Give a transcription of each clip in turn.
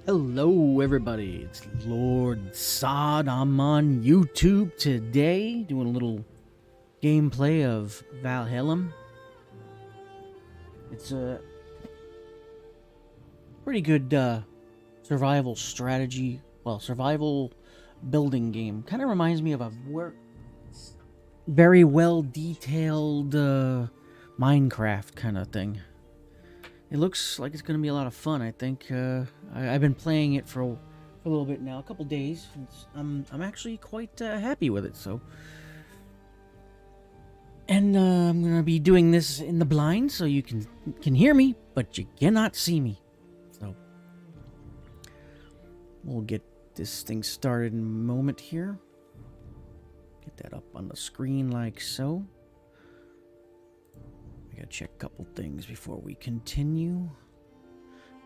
Hello everybody, it's LordZodd. I'm on YouTube today doing a little gameplay of Valheim. It's a pretty good survival strategy, survival building game. Kind of reminds me of a very well detailed Minecraft kind of thing. It looks like it's going to be a lot of fun. I think I've been playing it for a little bit now, a couple days. I'm actually quite happy with it. And I'm going to be doing this in the blind, so you can hear me, but you cannot see me. So we'll get this thing started in a moment here. Get that up on the screen like so. I gotta check a couple things before we continue.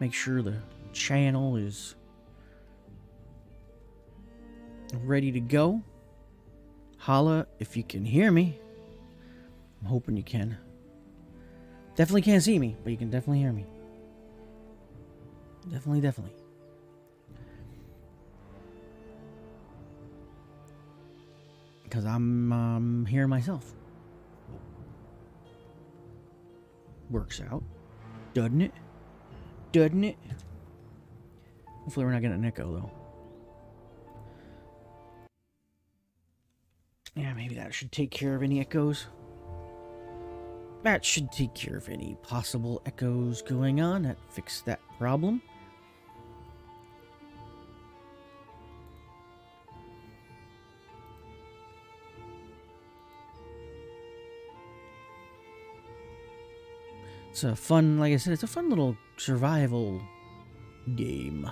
Make sure the channel is ready to go. Holla if you can hear me. I'm hoping you can. Definitely can't see me, but you can definitely hear me. Definitely. Because I'm here myself. Works out, doesn't it? Hopefully we're not getting an echo though. Yeah, maybe that should take care of any echoes. That should take care of any possible echoes going on. That fixed that problem. It's a fun, like I said, it's a fun little survival game.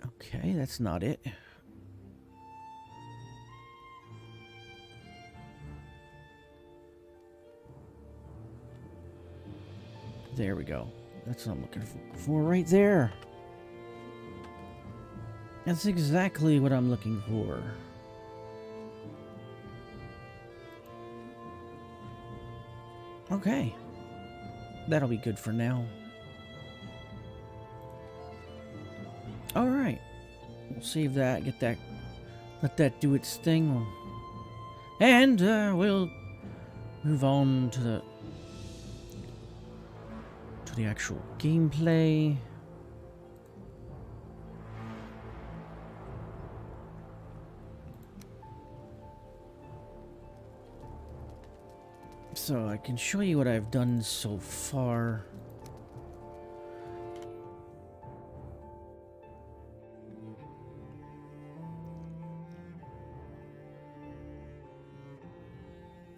Okay, that's not it. There we go. That's what I'm looking for right there. That's exactly what I'm looking for. Okay. That'll be good for now. Alright. We'll save that, get that, let that do its thing. And we'll move on to the actual gameplay. So I can show you what I've done so far.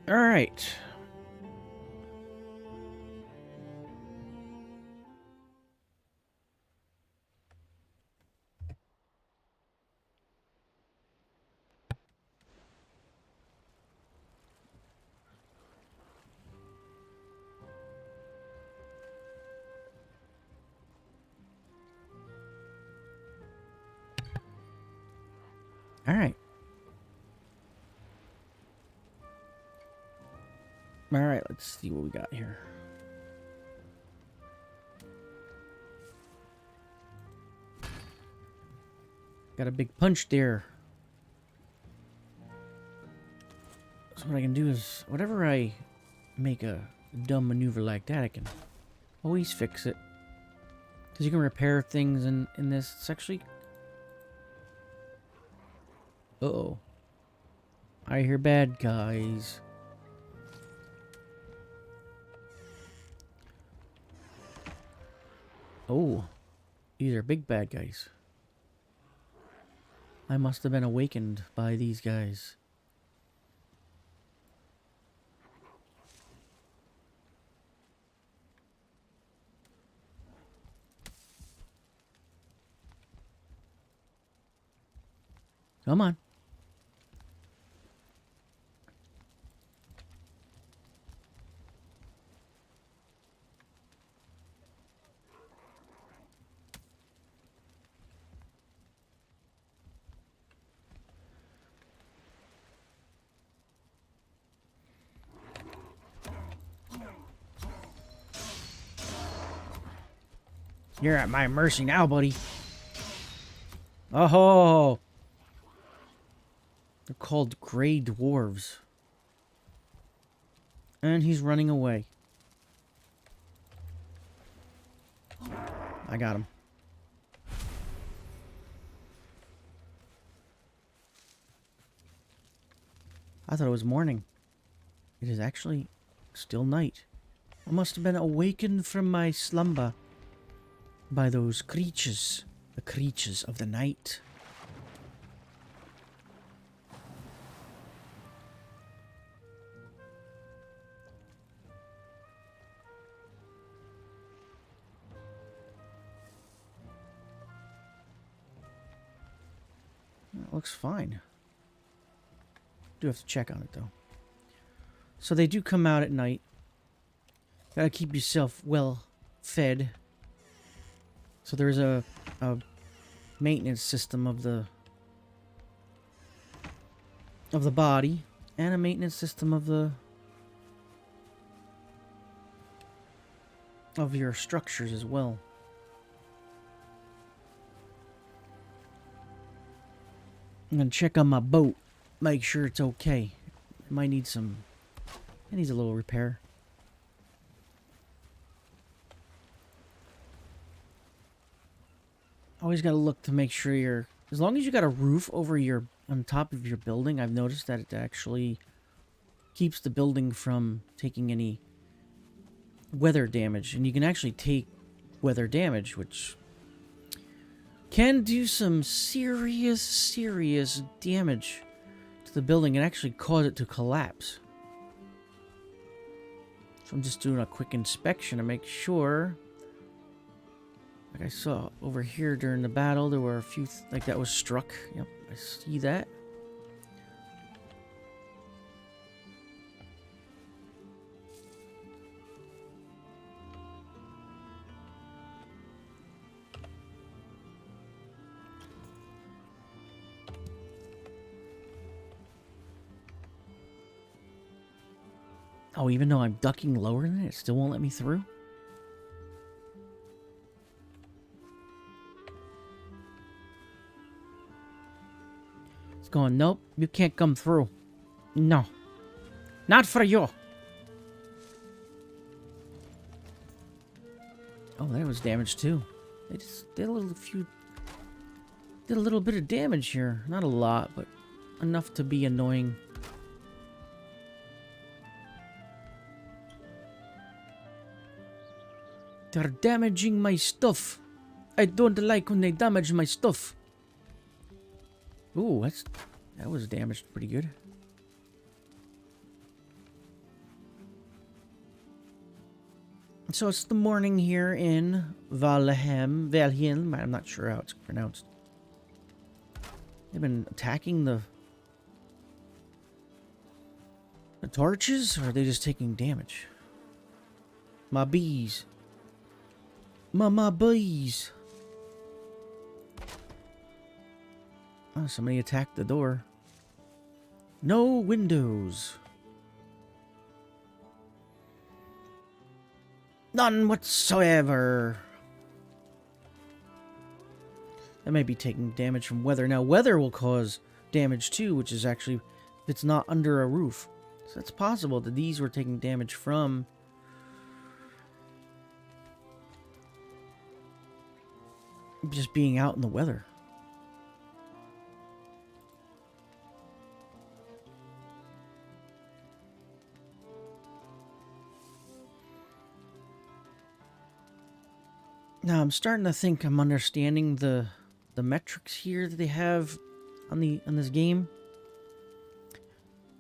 All right. All right, let's see what we got here. Got a big punch there. So what I can do is, whenever I make a dumb maneuver like that, I can always fix it. Because you can repair things in this. It's actually... Uh-oh. I hear bad guys. Oh. These are big bad guys. I must have been awakened by these guys. Come on. You're at my mercy now, buddy. Oh! They're called gray dwarves. And he's running away. I got him. I thought it was morning. It is actually still night. I must have been awakened from my slumber by those creatures. The creatures of the night. That looks fine. Do have to check on it though. So they do come out at night. Gotta keep yourself well fed. So there's a maintenance system of the body and a maintenance system of your structures as well. I'm gonna check on my boat, make sure it's okay. It might need some. It needs a little repair. Always gotta look to make sure you're. As long as you got a roof over on top of your building, I've noticed that it actually keeps the building from taking any weather damage, and you can actually take weather damage, which can do some serious damage to the building and actually cause it to collapse. So I'm just doing a quick inspection to make sure. Like I saw over here during the battle, there were a few like that was struck. Yep, I see that. Oh, even though I'm ducking lower than it still won't let me through? It's going, nope, you can't come through. No. Not for you. Oh, that was damaged too. They just did a little bit of damage here. Not a lot, but enough to be annoying. They're damaging my stuff. I don't like when they damage my stuff. Ooh, that was damaged pretty good. So it's the morning here in Valheim. Valheim, I'm not sure how it's pronounced. They've been attacking the torches, or are they just taking damage? My bees. My bees. Oh, somebody attacked the door. No windows. None whatsoever. That may be taking damage from weather. Now, weather will cause damage too, which is actually if it's not under a roof. So it's possible that these were taking damage from just being out in the weather. Now I'm starting to think I'm understanding the metrics here that they have on this game.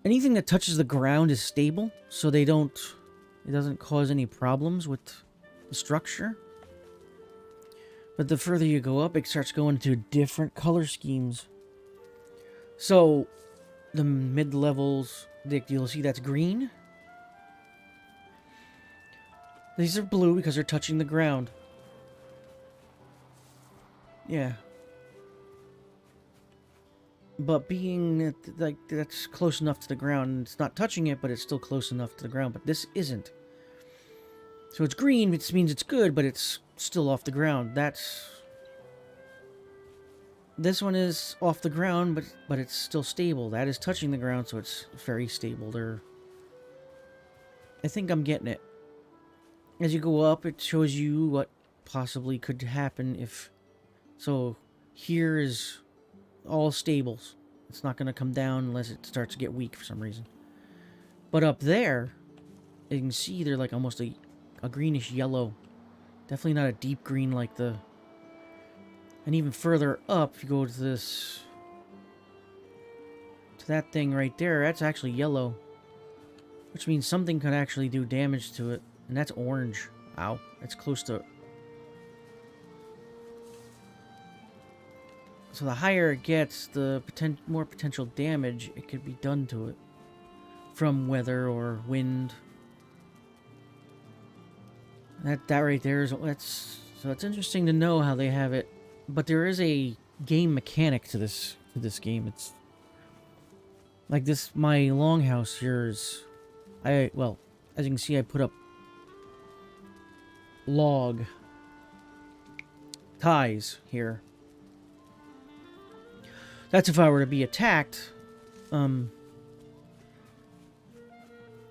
Anything that touches the ground is stable, so it doesn't cause any problems with the structure. But the further you go up, it starts going to different color schemes. So the mid levels, you'll see that's green. These are blue because they're touching the ground. Yeah. But being like that's close enough to the ground, it's not touching it, but it's still close enough to the ground. But this isn't. So it's green, which means it's good, but it's still off the ground. This one is off the ground, but it's still stable. That is touching the ground, so it's very stable. I think I'm getting it. As you go up, it shows you what possibly could happen if... So, here is all stables. It's not going to come down unless it starts to get weak for some reason. But up there, you can see they're like almost a greenish yellow. Definitely not a deep green like the... And even further up, if you go to this... to that thing right there, that's actually yellow. Which means something could actually do damage to it. And that's orange. Ow. That's close to... So the higher it gets, the more potential damage it could be done to it. From weather or wind. That right there is... So it's interesting to know how they have it. But there is a game mechanic to this game. It's... Like this, my longhouse here is... Well, as you can see, I put up log ties here. That's if I were to be attacked.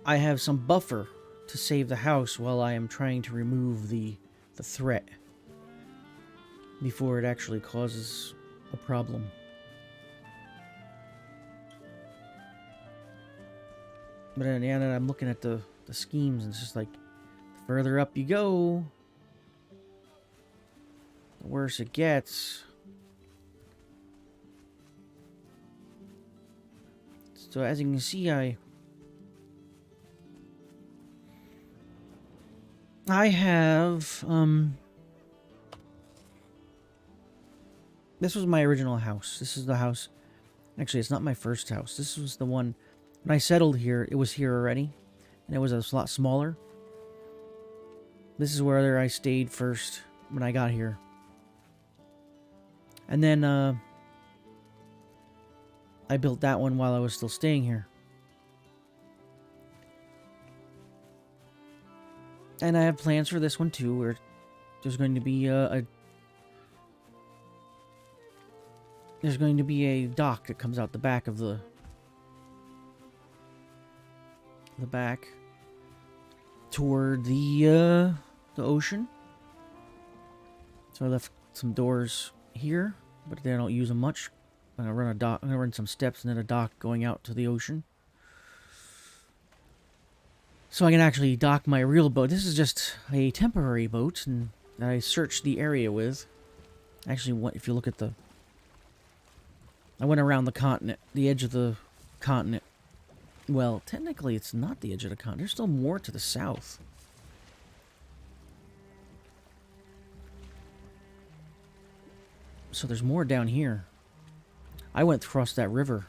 I have some buffer to save the house while I am trying to remove the threat before it actually causes a problem. But then, yeah, then I'm looking at the schemes, and it's just like, the further up you go, the worse it gets. So as you can see, I have, this was my original house. This is the house. Actually, it's not my first house. This was the one... When I settled here, it was here already. And it was a lot smaller. This is where I stayed first when I got here. And then, I built that one while I was still staying here. And I have plans for this one too, where there's going to be there's going to be a dock that comes out the back of the back toward the ocean. So I left some doors here, but I don't use them much. I'm gonna run a dock. I'm gonna run some steps and then a dock going out to the ocean, so I can actually dock my real boat. This is just a temporary boat, and I searched the area with. Actually, if you look at I went around the continent, the edge of the continent. Well, technically, it's not the edge of the continent. There's still more to the south. So there's more down here. I went across that river.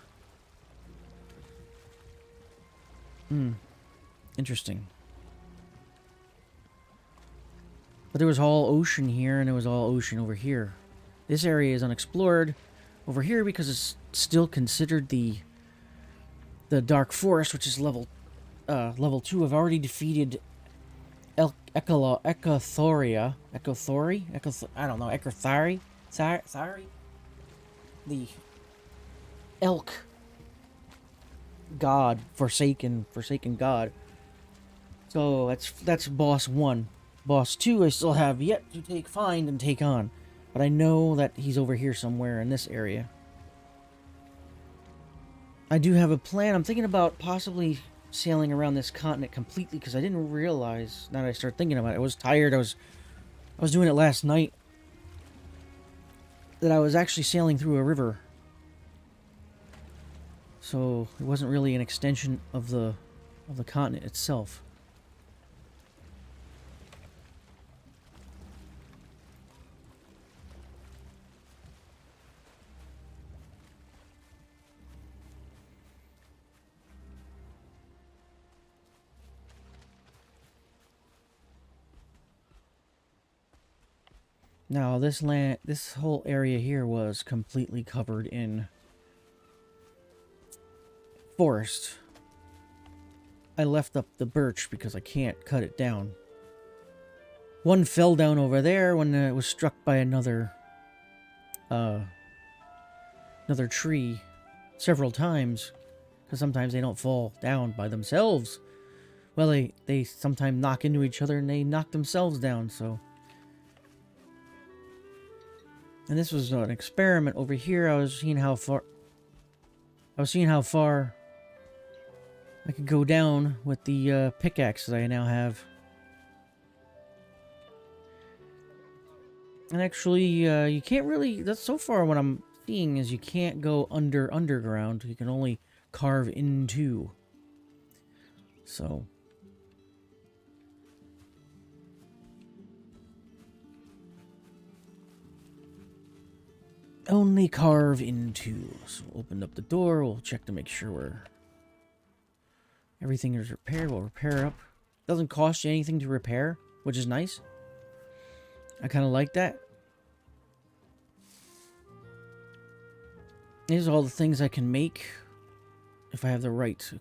Interesting. But there was all ocean here, and there was all ocean over here. This area is unexplored over here because it's still considered the Dark Forest, which is level 2. I've already defeated Ecothoria. I don't know, Ecothari? Thari? The elk god, forsaken god. So that's boss 1. Boss 2 I still have yet to find and take on. But I know that he's over here somewhere in this area. I do have a plan. I'm thinking about possibly sailing around this continent completely, because I didn't realize, now that I start thinking about it, I was tired, I was doing it last night, that I was actually sailing through a river. So it wasn't really an extension of the continent itself. Now, this whole area here was completely covered in forest. I left up the birch because I can't cut it down. One fell down over there when it was struck by another tree several times, because sometimes they don't fall down by themselves. Well, they sometimes knock into each other and they knock themselves down, so. And this was an experiment over here. I was seeing how far I could go down with the pickaxe that I now have. And actually, you can't really... That's so far what I'm seeing is you can't go underground. You can only carve into. So... Only carve into. So we'll open up the door. We'll check to make sure everything is repaired. We'll repair up. Doesn't cost you anything to repair, which is nice. I kind of like that. These are all the things I can make if I have the right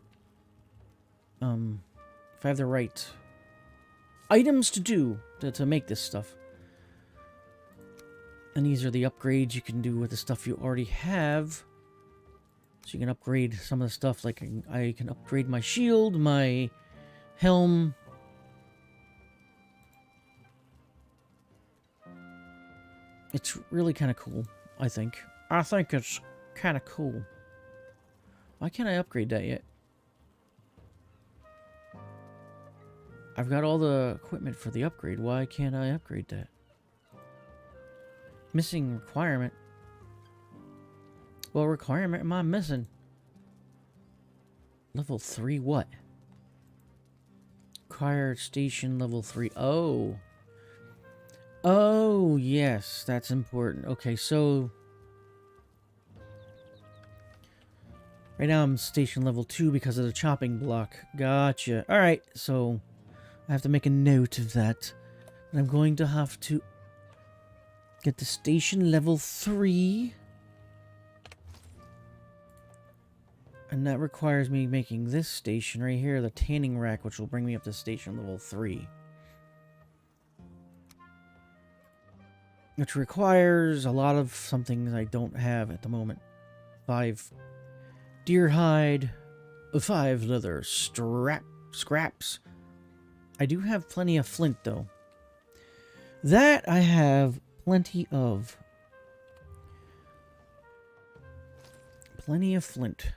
items to do to make this stuff. And these are the upgrades you can do with the stuff you already have. So you can upgrade some of the stuff, like I can upgrade my shield, my helm. It's really kind of cool, I think. I think it's kind of cool. Why can't I upgrade that yet? I've got all the equipment for the upgrade. Why can't I upgrade that? Missing requirement. What requirement am I missing? Level 3 what? Required station level 3. Oh. Oh, yes. That's important. Okay, so... Right now I'm station level 2 because of the chopping block. Gotcha. Alright, so... I have to make a note of that. And I'm going to have to... get to station level 3. And that requires me making this station right here, the tanning rack, which will bring me up to station level 3. Which requires a lot of something I don't have at the moment. 5 deer hide, 5 leather scraps. I do have plenty of flint, though. That I have plenty of. Plenty of flint.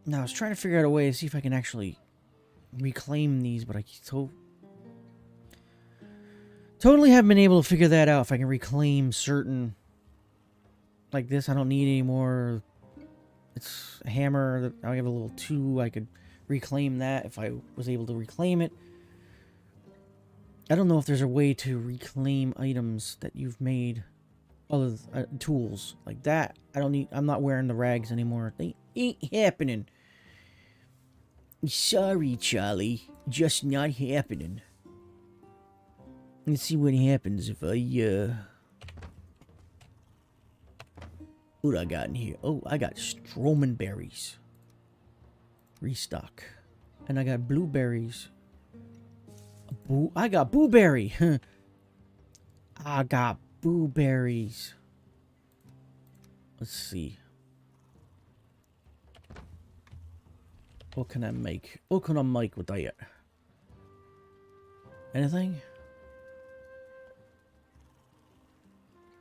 Now, I was trying to figure out a way to see if I can actually reclaim these, but I totally haven't been able to figure that out. If I can reclaim certain... Like this, I don't need any more. It's a hammer. I have a little 2. I could reclaim that if I was able to reclaim it. I don't know if there's a way to reclaim items that you've made. Other tools like that. I don't need. I'm not wearing the rags anymore. They ain't happening. Sorry, Charlie. Just not happening. Let's see what happens if I what I got in here? Oh, I got Stroman berries. Restock. And I got blueberries. I got blueberry. I got blueberries. Let's see. What can I make? What can I make with that? Anything?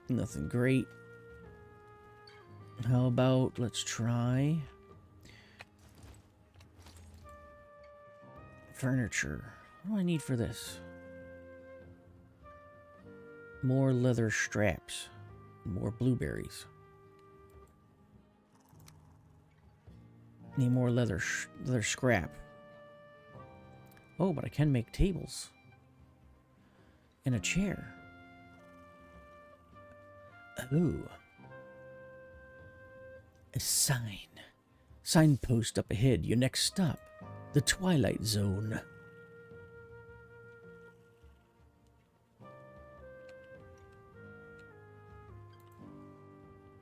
Nothing great. How about, let's try furniture. What do I need for this? More leather straps. More blueberries. Need more leather scrap. Oh, but I can make tables. And a chair. Oh. A sign. Signpost up ahead. Your next stop. The Twilight Zone.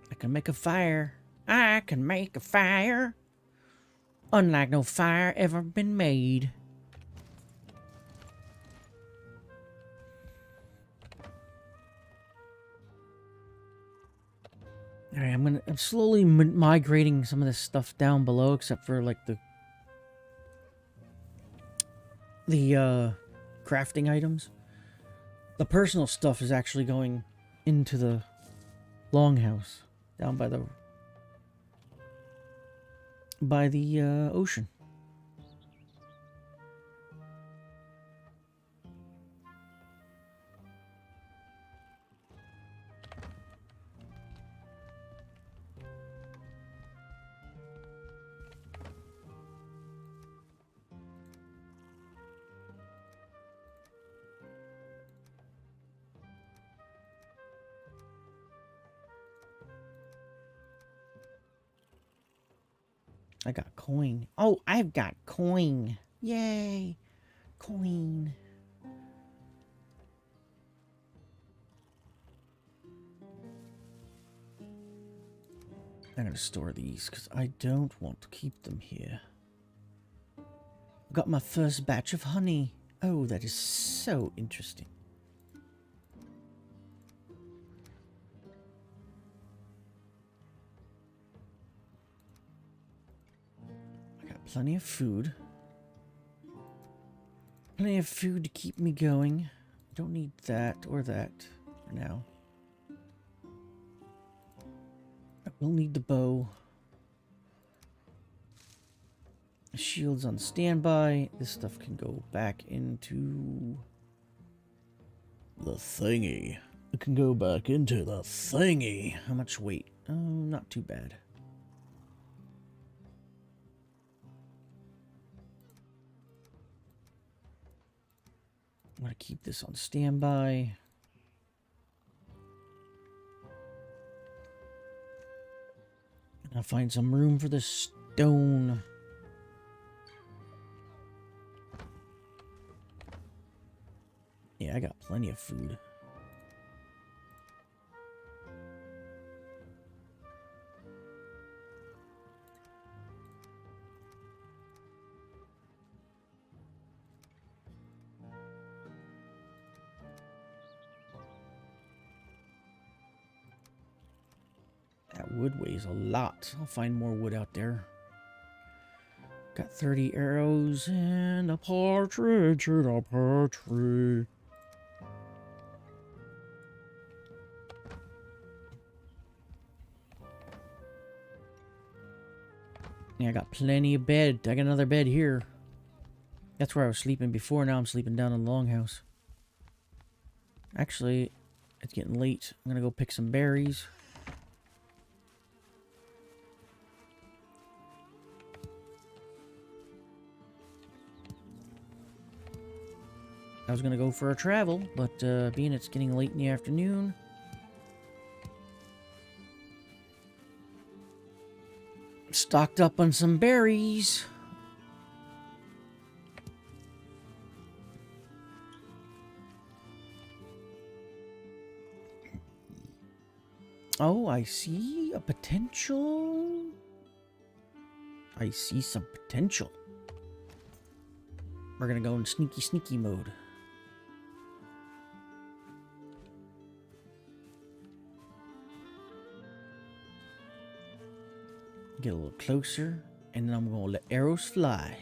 I can make a fire. I can make a fire. Unlike no fire ever been made. All right, I'm slowly migrating some of this stuff down below, except for like the crafting items. The personal stuff is actually going into the longhouse down by the ocean. I got coin. Oh, I've got coin. Yay. Coin. I'm going to store these because I don't want to keep them here. I got my first batch of honey. Oh, that is so interesting. I got plenty of food. Plenty of food to keep me going. I don't need that or that for now. I will need the bow. The shield's on standby. This stuff can go back into the thingy. It can go back into the thingy. How much weight? Oh, not too bad. I'm going to keep this on standby. And I'll find some room for the stone. Yeah, I got plenty of food. That wood weighs a lot. I'll find more wood out there. Got 30 arrows and a partridge and a partridge. Yeah, I got plenty of bed. I got another bed here. That's where I was sleeping before. Now I'm sleeping down in the longhouse. Actually, it's getting late. I'm gonna go pick some berries. I was gonna go for a travel, but being it's getting late in the afternoon, stocked up on some berries. Oh, I see a potential. I see some potential. We're gonna go in sneaky mode. Get a little closer, and then I'm gonna let arrows fly.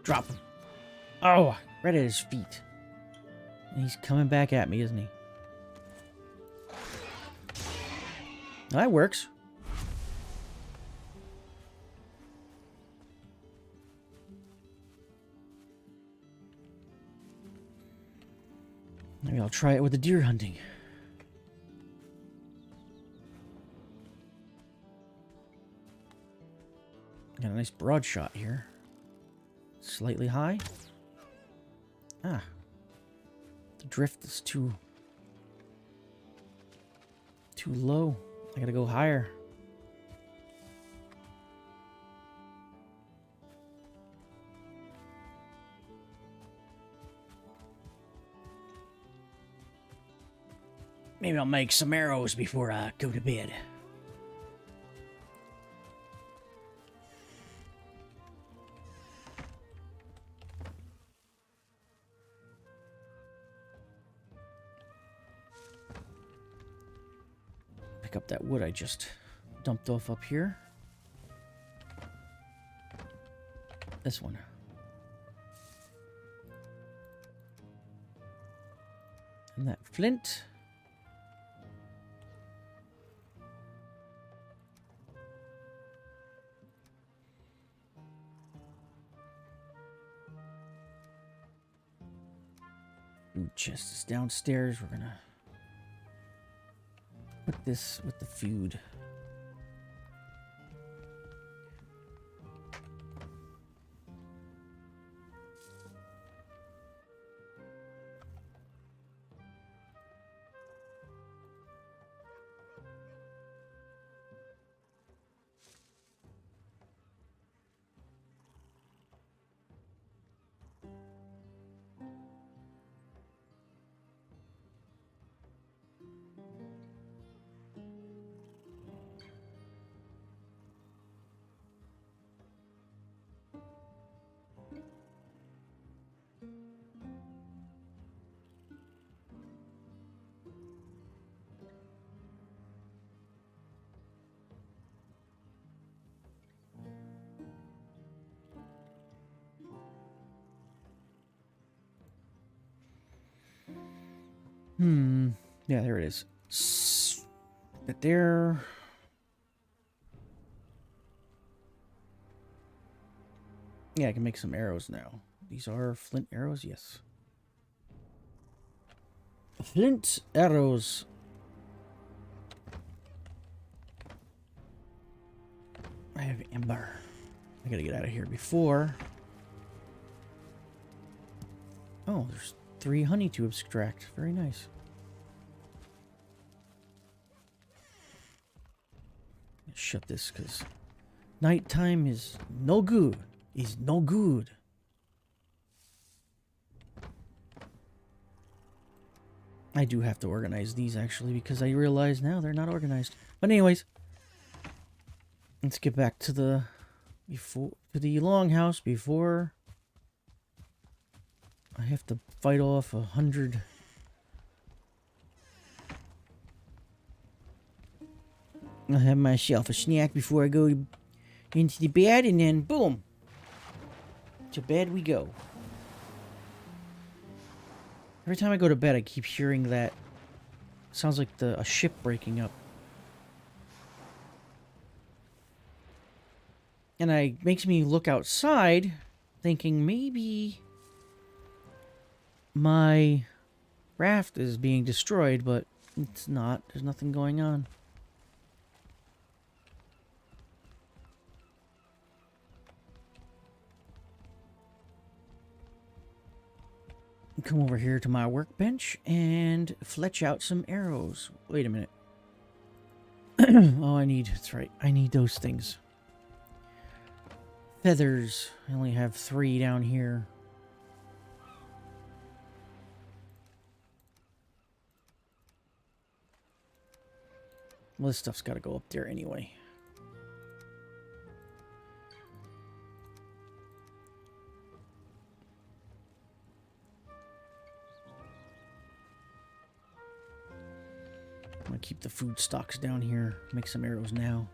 Drop him. Oh, right at his feet. And he's coming back at me, isn't he? Well, that works. Maybe I'll try it with the deer hunting. Got a nice broad shot here. Slightly high. Ah. The drift is too low. I gotta go higher. Maybe I'll make some arrows before I go to bed. Pick up that wood I just dumped off up here. This one. And that flint. Food chest is downstairs. We're gonna put this with the food. Yeah, there it is. But there. Yeah, I can make some arrows now. These are flint arrows, yes. Flint arrows. I have ember. I gotta get out of here before. Oh, there's 3 honey to extract. Very nice. Shut this because nighttime is no good. Is no good. I do have to organize these actually because I realize now they're not organized. But anyways, let's get back to the longhouse before I have to fight off 100. I'll have myself a snack before I go into the bed, and then boom, to bed we go. Every time I go to bed, I keep hearing that. Sounds like a ship breaking up. And it makes me look outside, thinking maybe my raft is being destroyed, but it's not. There's nothing going on. Come over here to my workbench and fletch out some arrows. Wait a minute. Oh, that's right. I need those things. Feathers. I only have 3 down here. Well, this stuff's got to go up there anyway. I'm gonna keep the food stocks down here. Make some arrows now.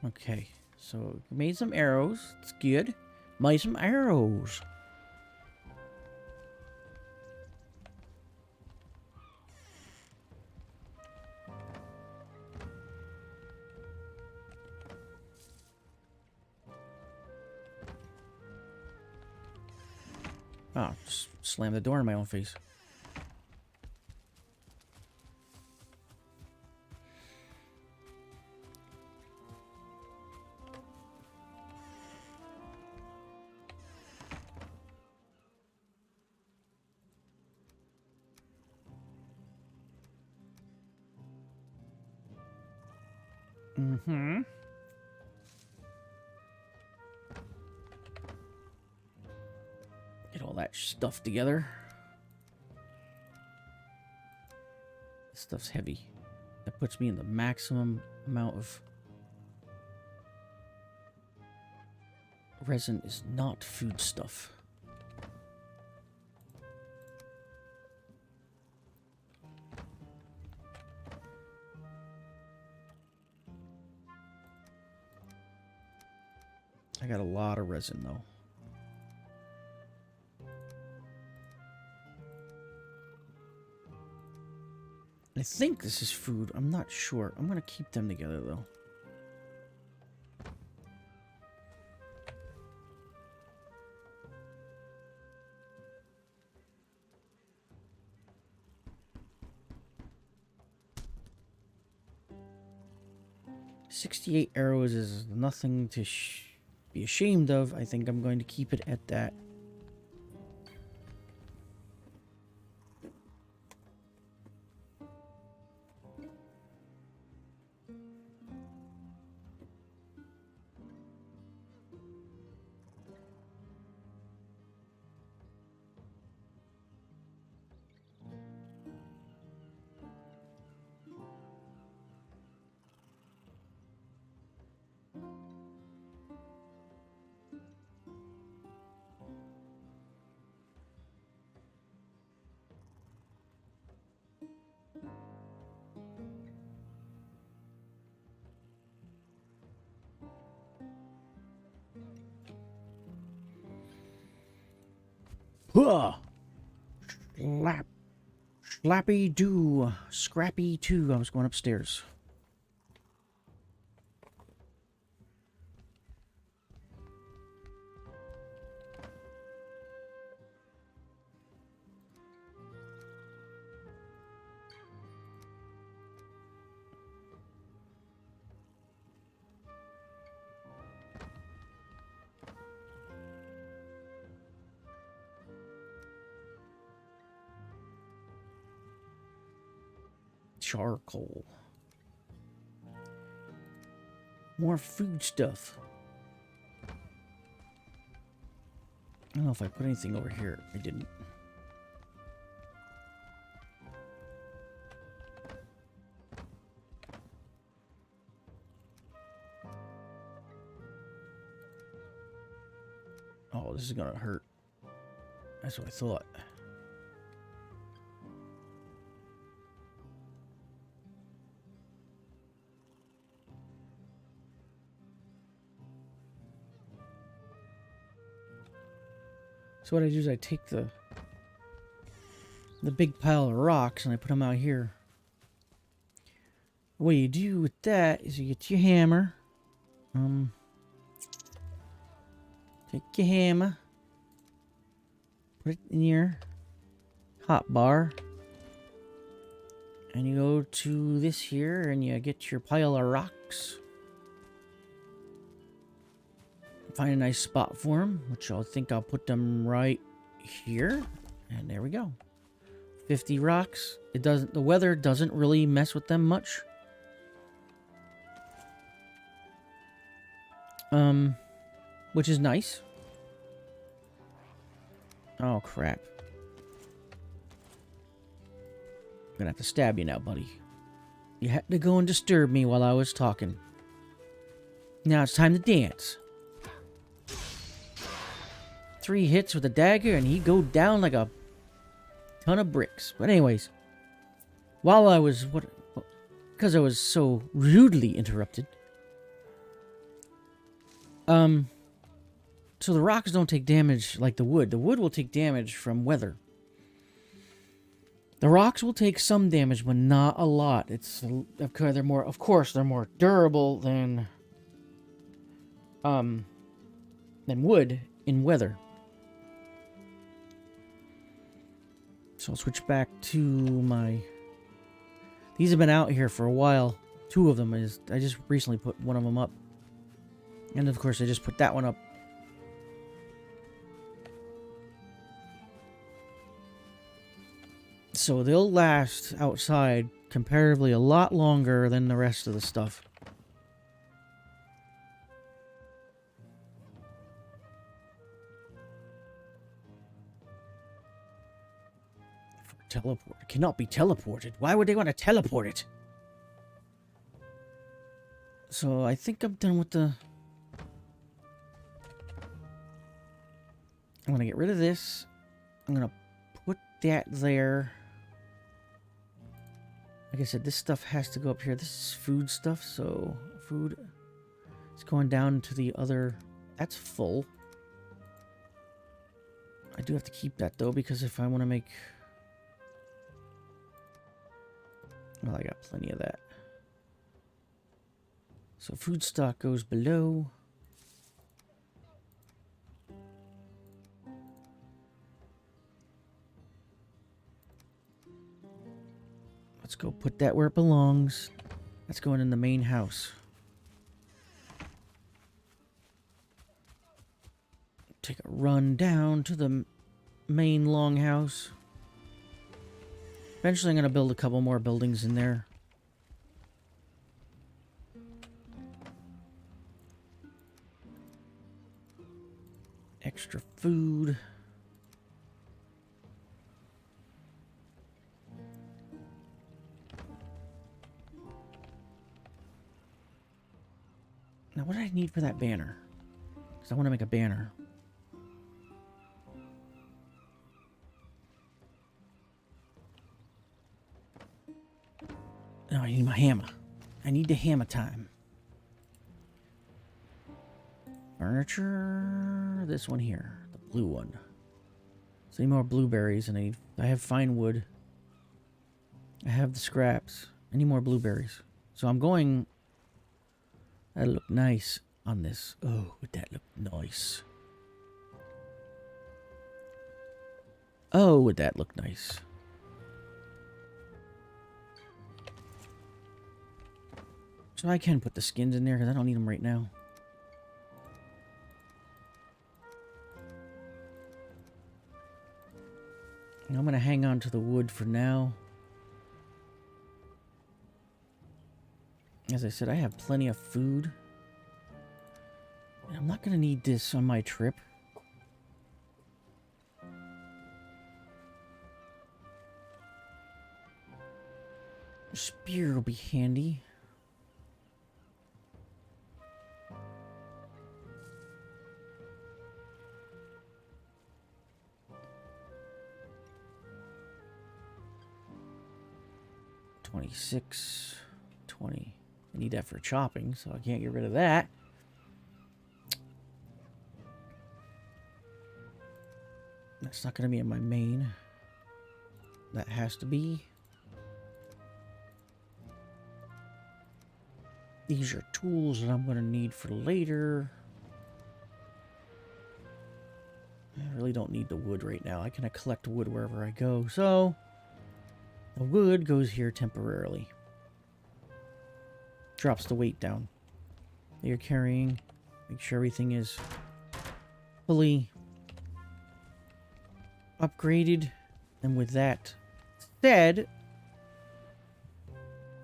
Okay, so made some arrows. It's good. Made some arrows. Oh, just slam the door in my own face. Mm-hmm. Get all that stuff together. This stuff's heavy. That puts me in the maximum amount of resin is not food stuff. I got a lot of resin though. I think this is food. I'm not sure. I'm gonna keep them together though. "68 arrows is nothing to be ashamed of. I think I'm going to keep it at that." Huh! Slappy doo. Scrappy too. I was going upstairs. Charcoal. More food stuff. I don't know if I put anything over here. I didn't. Oh, this is gonna hurt. That's what I thought. So what I do is I take the big pile of rocks and I put them out here. What you do with that is you get your hammer. Take your hammer. Put it in your hot bar. And you go to this here and you get your pile of rocks. Find a nice spot for them, which I think I'll put them right here. And there we go. 50 rocks. It doesn't, the weather doesn't really mess with them much. Which is nice. Oh crap. I'm gonna have to stab you now, buddy. You had to go and disturb me while I was talking. Now it's time to dance. 3 hits with a dagger and he'd go down like a ton of bricks. But anyways, while I was, because I was so rudely interrupted. So the rocks don't take damage like the wood. The wood will take damage from weather. The rocks will take some damage, but not a lot. It's they're more, of course, they're more durable than wood in weather. So I'll switch back to my... These have been out here for a while. 2 of them is... I just recently put one of them up. And of course I just put that one up. So they'll last outside comparatively a lot longer than the rest of the stuff. teleport. It cannot be teleported. Why would they want to teleport it? So I think I'm done with the... I'm going to get rid of this. I'm going to put that there. Like I said, this stuff has to go up here. This is food stuff, so food is going down to the other... That's full. I do have to keep that, though, because if I want to make... Well, I got plenty of that. So food stock goes below. Let's go put that where it belongs. That's going in the main house. Take a run down to the main longhouse. Eventually I'm going to build a couple more buildings in there. Extra food. Now, what do I need for that banner? Because I want to make a banner. No, I need my hammer. I need the hammer time. Furniture. This one here. The blue one. So I need more blueberries, and I have fine wood. I have the scraps. I need more blueberries. So I'm going... That'll look nice on this. Oh, would that look nice? Oh, would that look nice? So I can put the skins in there because I don't need them right now. I'm going to hang on to the wood for now. As I said, I have plenty of food. And I'm not going to need this on my trip. A spear will be handy. $26, $20. I need that for chopping, so I can't get rid of that. That's not going to be in my main. That has to be. These are tools that I'm going to need for later. I really don't need the wood right now. I can collect wood wherever I go, so the wood goes here temporarily. Drops the weight down that you're carrying. Make sure everything is fully upgraded. And with that said,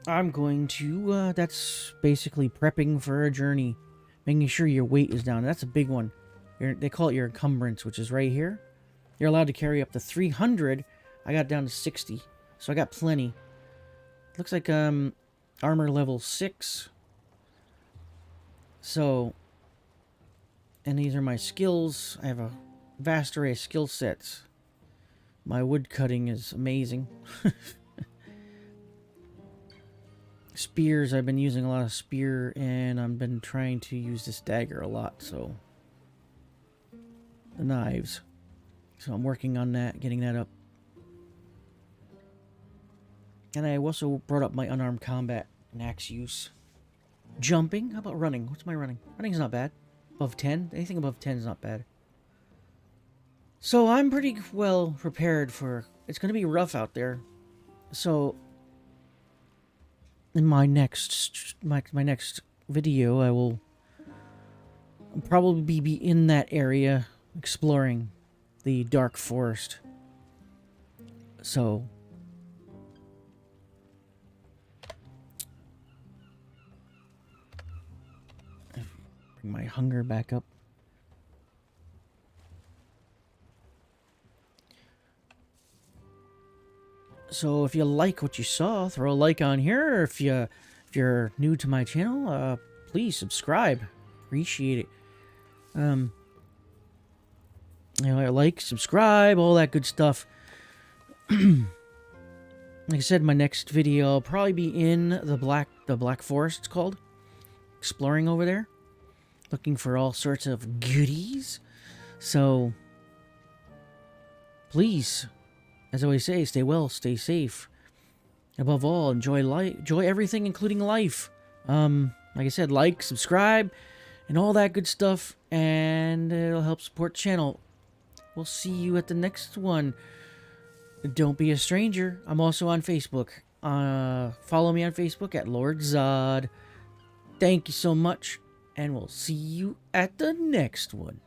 I'm going to, that's basically prepping for a journey. Making sure your weight is down. That's a big one. They call it your encumbrance, which is right here. You're allowed to carry up to 300. I got down to 60. So I got plenty. Looks like, armor level 6. So, and these are my skills. I have a vast array of skill sets. My wood cutting is amazing. Spears, I've been using a lot of spear, and I've been trying to use this dagger a lot, so. The knives. So I'm working on that, getting that up. And I also brought up my unarmed combat and axe use. Jumping? How about running? What's my running? Running's not bad. Above 10? Anything above 10 is not bad. So I'm pretty well prepared for... It's going to be rough out there. So... In my next... My next video, I will... probably be in that area, exploring the dark forest. So... Bring my hunger back up. So if you like what you saw, throw a like on here. Or if you're new to my channel, please subscribe. Appreciate it. Like, subscribe, all that good stuff. Like I said, my next video will probably be in the Black Forest, it's called. Exploring over there. Looking for all sorts of goodies. So, please, as I always say, stay well, stay safe. Above all, enjoy life, enjoy everything, including life. Like I said, like, subscribe, and all that good stuff, and it'll help support the channel. We'll see you at the next one. Don't be a stranger. I'm also on Facebook. Follow me on Facebook at LordZodd. Thank you so much, and we'll see you at the next one.